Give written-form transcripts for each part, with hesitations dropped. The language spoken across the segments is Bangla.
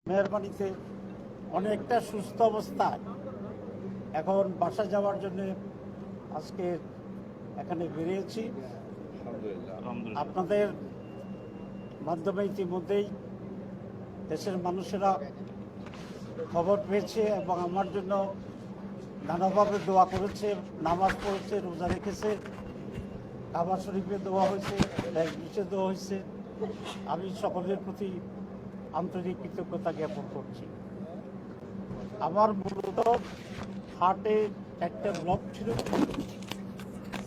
মেহরবানিতে অনেকটা সুস্থ অবস্থায় এখন বাসা যাওয়ার জন্য আজকে এখানে বেরিয়েছি। আপনাদের মাধ্যমে ইতিমধ্যেই দেশের মানুষেরা খবর পেয়েছে এবং আমার জন্য নানাভাবে দোয়া করেছে, নামাজ পড়েছে, রোজা রেখেছে, কাবা শরীফে দোয়া হয়েছে, ব্যাংকে দোয়া হয়েছে। আমি সকলের প্রতি আন্তরিক কৃতজ্ঞতা জ্ঞাপন করছি। আমার মূলত হার্টে একটা ব্লক ছিল।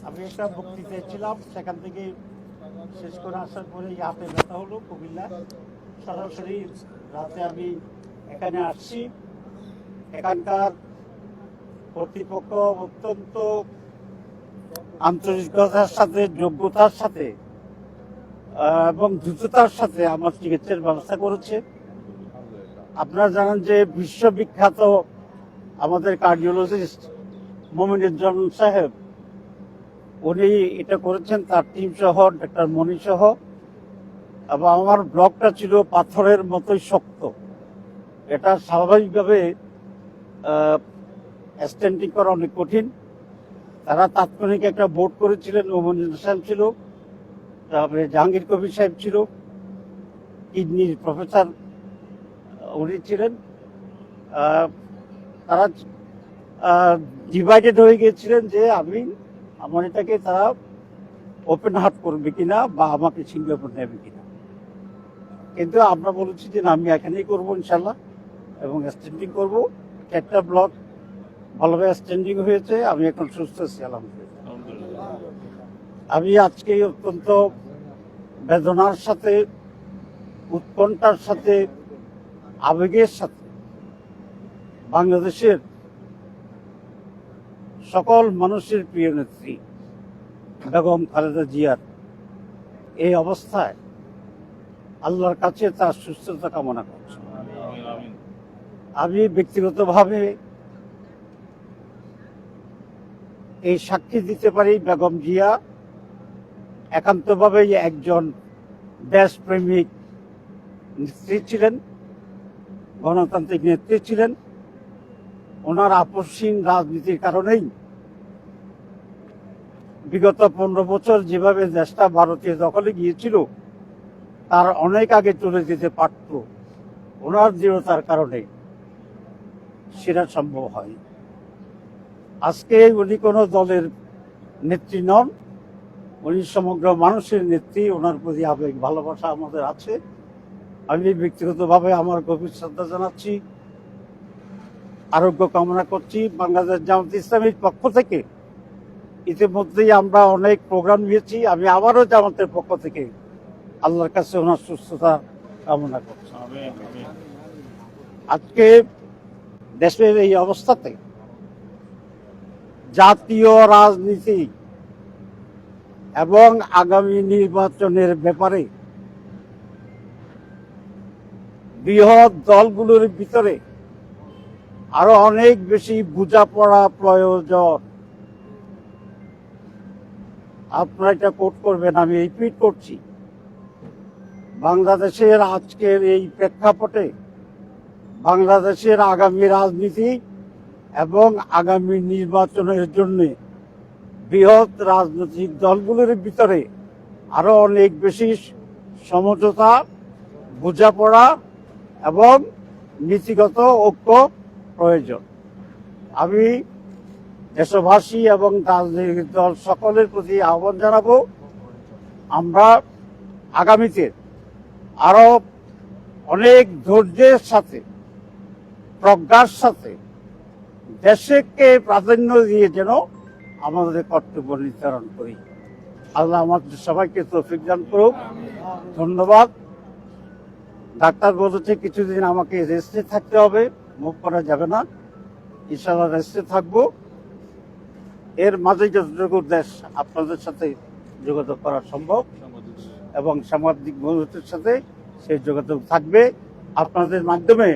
আমি একটা বক্তৃতায় ছিলাম, সেখান থেকে শেষ করে আসার পরে হাতে ব্যথা হলো কুমিল্লা। সরাসরি রাতে আমি এখানে আসছি। এখানকার কর্তৃপক্ষ অত্যন্ত আন্তরিকতার সাথে, যোগ্যতার সাথে এবং দ্রুততার সাথে আমার চিকিৎসার ব্যবস্থা করেছে। আপনারা জানেন যে বিশ্ববিখ্যাত আমাদের কার্ডিওলজিস্ট মোমিনুজ্জামান সাহেব, উনি এটা করেছেন, তার টিম সহ, ডাক্তার মনি সহ। এবং আমার ব্লকটা ছিল পাথরের মতোই শক্ত। এটা স্বাভাবিকভাবে স্ট্যান্ডিং করা অনেক কঠিন। তারা তাৎক্ষণিক একটা বোর্ড করেছিলেন, মোমিনুজ্জামান সাহেব ছিল, তারপরে জাহাঙ্গীর কবির সাহেব ছিল, কিডনির প্রফেসর উনি ছিলেন। তারা ডিভাইডেড হয়ে গিয়েছিলেন যে আমার এটাকে তারা ওপেন হার্ট করবে কিনা বা আমাকে সিঙ্গাপুর নেবে কিনা। কিন্তু আমরা বলেছি যে আমি এখানেই করবো ইনশাল্লাহ, এবং স্ট্যান্ডিং করবো। 4টা ব্লক ভালোভাবে স্ট্যান্ডিং হয়েছে, আমি এখন সুস্থ আছি আলহামদুলিল্লাহ। আমি আজকে অত্যন্ত বেদনার সাথে, উৎকণ্ঠার সাথে, আবেগের সাথে বাংলাদেশের সকল মানুষের প্রিয় নেত্রী বেগম খালেদা জিয়ার এই অবস্থায় আল্লাহর কাছে তার সুস্থতা কামনা করছি। আমি ব্যক্তিগতভাবে এই সাক্ষী দিতে পারি, বেগম জিয়া একান্তভাবেই একজন দেশপ্রেমিক নেত্রী ছিলেন, গণতান্ত্রিক নেত্রী ছিলেন। ওনার আপসহীন রাজনীতির কারণেই বিগত 15 বছর যেভাবে দেশটা ভারতীয় দখলে গিয়েছিল, তার অনেক আগে চলে যেতে পারত। ওনার দৃঢ়তার কারণে সেটা সম্ভব হয়। আজকে উনি কোনো দলের নেত্রী নন, উনি সমগ্র মানুষের নেত্রী। ওনার প্রতি আবেগ ভালোবাসা আমাদের আছে। আমি ব্যক্তিগতভাবে আমার গভীর শ্রদ্ধা জানাচ্ছি, আরোগ্য কামনা করছি। বাংলাদেশ জামাত ইসলামীর পক্ষ থেকে ইতিমধ্যেই আমরা অনেক প্রোগ্রাম নিয়েছি। আমি আবারও জামাতের পক্ষ থেকে আল্লাহর কাছে ওনার সুস্থতা কামনা করছি। আজকে দেশের এই অবস্থাতে জাতীয় রাজনীতি এবং আগামী নির্বাচনের ব্যাপারে বৃহৎ দলগুলোর ভিতরে আরো অনেক বেশি বোঝাপড়া প্রয়োজন। আপনারা এটা কোট করবেন, আমি রিপিট করছি। বাংলাদেশের আজকের এই প্রেক্ষাপটে বাংলাদেশের আগামী রাজনীতি এবং আগামী নির্বাচনের জন্য বৃহৎ রাজনৈতিক দলগুলোর ভিতরে আরো অনেক বেশি সমঝোতা, বোঝাপড়া এবং নীতিগত ঐক্য প্রয়োজন। আমি দেশবাসী এবং রাজনৈতিক দল সকলের প্রতি আহ্বান জানাবো, আমরা আগামীতে আরো অনেক ধৈর্যের সাথে, প্রজ্ঞার সাথে দেশকে প্রাধান্য দিয়ে যেন আমাদের কর্তব্য নির্ধারণ করি। আল্লাহ আমাদের সবাইকে তৌফিক দান করুক। ধন্যবাদ। ডাক্তার বলেছে কিছুদিন আমাকে রেস্টে থাকতে হবে, মুভ করা যাবে না। ইনশাআল্লাহ রেস্টে থাকবো। এর মাঝে যতটুকু দেশ আপনাদের সাথে যোগাযোগ করা সম্ভব এবং সাংবাদিক বন্ধুদের সাথে সেই যোগাযোগ থাকবে। আপনাদের মাধ্যমে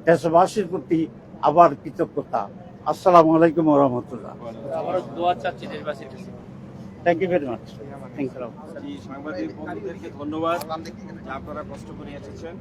দেশবাসীর প্রতি আবার কৃতজ্ঞতা। আসসালামু আলাইকুম ওয়া রাহমাতুল্লাহ। Thank you very much. Thank you. সাংবাদিক বন্ধুদেরকে ধন্যবাদ, আপনারা কষ্ট করে এসেছেন।